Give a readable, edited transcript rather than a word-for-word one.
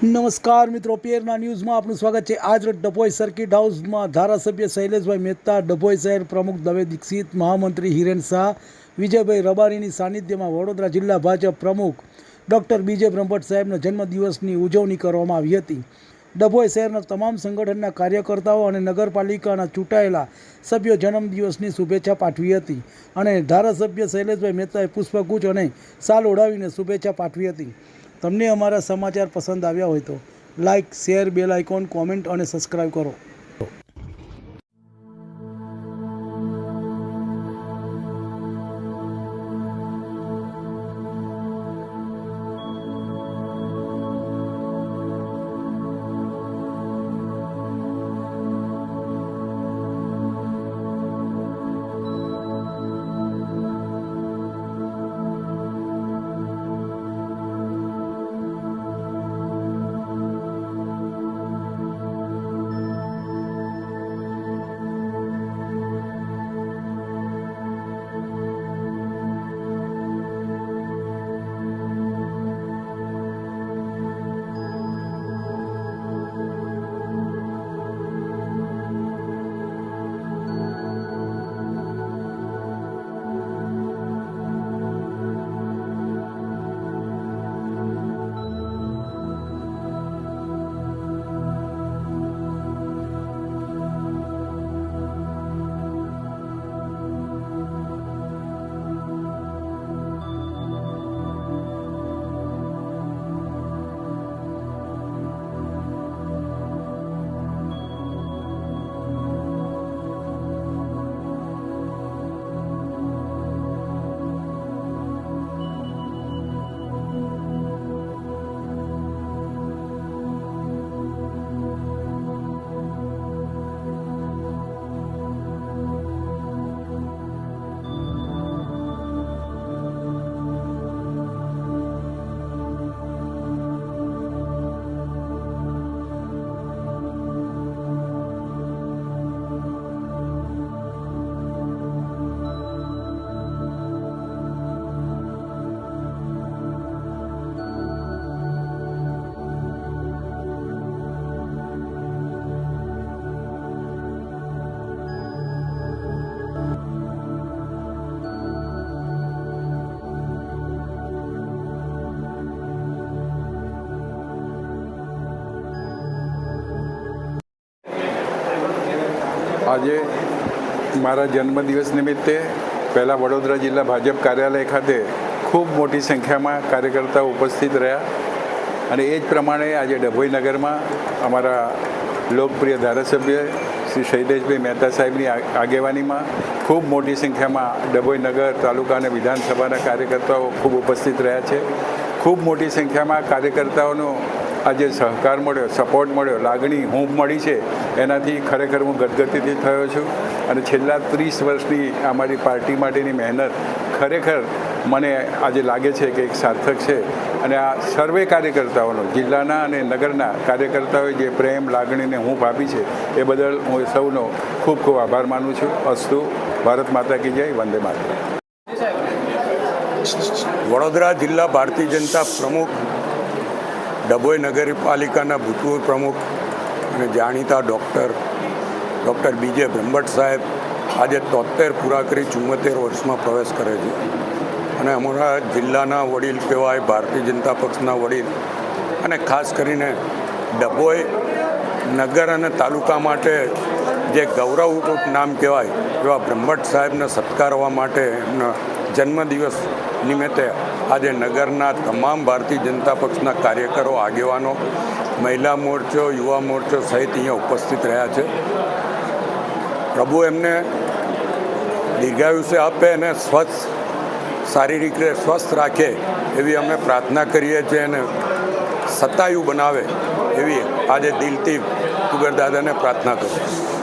નમસ્કાર મિત્રો, પેરના ન્યૂઝમાં આપનું સ્વાગત છે। આજ રોજ ડભોઈ સર્કિટ હાઉસમાં ધારાસભ્ય શૈલેષભાઈ મહેતા, ડભોઈ શહેર પ્રમુખ દવે દીક્ષિત, મહામંત્રી હિરેન શાહ, વિજયભાઈ રબારીની સાનિધ્યમાં વડોદરા જિલ્લા ભાજપ પ્રમુખ ડૉક્ટર બીજે બ્રહ્મભટ્ટ સાહેબના જન્મદિવસની ઉજવણી કરવામાં આવી હતી। ડભોઈ શહેરના તમામ સંગઠનના કાર્યકર્તાઓ અને નગરપાલિકાના ચૂંટાયેલા સભ્યો જન્મદિવસની શુભેચ્છા પાઠવી હતી અને ધારાસભ્ય શૈલેષભાઈ મહેતાએ પુષ્પગુચ્છ અને શાલ ઓઢાવીને શુભેચ્છા પાઠવી હતી। તમને અમારા સમાચાર પસંદ આવ્યા હોય તો like, share, bell icon, comment અને સબસ્ક્રાઈબ કરો। આજે મારા જન્મદિવસ નિમિત્તે પહેલાં વડોદરા જિલ્લા ભાજપ કાર્યાલય ખાતે ખૂબ મોટી સંખ્યામાં કાર્યકર્તાઓ ઉપસ્થિત રહ્યા અને એ જ પ્રમાણે આજે ડભોઈ નગરમાં અમારા લોકપ્રિય ધારાસભ્ય શ્રી શૈલેષભાઈ મહેતા સાહેબની આગેવાનીમાં ખૂબ મોટી સંખ્યામાં ડભોઈ નગર, તાલુકા અને વિધાનસભાના કાર્યકર્તાઓ ખૂબ ઉપસ્થિત રહ્યા છે। ખૂબ મોટી સંખ્યામાં કાર્યકર્તાઓનો આજે સહકાર મળ્યો, સપોર્ટ મળ્યો, લાગણી હૂંફ મળી છે, એનાથી ખરેખર હું ગદગદિત થયો છું અને છેલ્લા 30 વર્ષની અમારી પાર્ટી માટેની મહેનત ખરેખર મને આજે લાગે છે કે એક સાર્થક છે અને આ સર્વે કાર્યકર્તાઓનો, જિલ્લાના અને નગરના કાર્યકર્તાઓએ જે પ્રેમ, લાગણીને હૂંફ આપી છે એ બદલ હું સૌનો ખૂબ ખૂબ આભાર માનું છું। અસ્તુ, ભારત માતા કી જય, વંદે માતરમ। વડોદરા જિલ્લા ભારતીય જનતા પ્રમુખ, ડભોઈ નગરપાલિકાના ભૂતપૂર્વ પ્રમુખ અને જાણીતા ડૉક્ટર બીજે બ્રહ્મભટ્ટ સાહેબ આજે 73 પૂરા કરી 74 વર્ષમાં પ્રવેશ કરે છે અને અમારા જિલ્લાના વડીલ કહેવાય, ભારતીય જનતા પક્ષના વડીલ અને ખાસ કરીને ડભોઈ નગર અને તાલુકા માટે જે ગૌરવરૂપ નામ કહેવાય એવા બ્રહ્મભટ્ટ સાહેબને સત્કારવા માટે એમના જન્મદિવસ નિમિત્તે આજે નગરના તમામ ભારતીય જનતા પક્ષના કાર્યકરો, આગેવાનો, મહિલા મોરચો, યુવા મોરચો સહિત અહીંયા ઉપસ્થિત રહ્યા છે। પ્રભુ એમને દીર્ઘાયુષ્ય આપે અને શારીરિક રીતે સ્વસ્થ રાખે એવી અમે પ્રાર્થના કરીએ છીએ અને સતાયુ બનાવે એવી આજે દિલથી કુબેરદાદાને પ્રાર્થના કરું છું।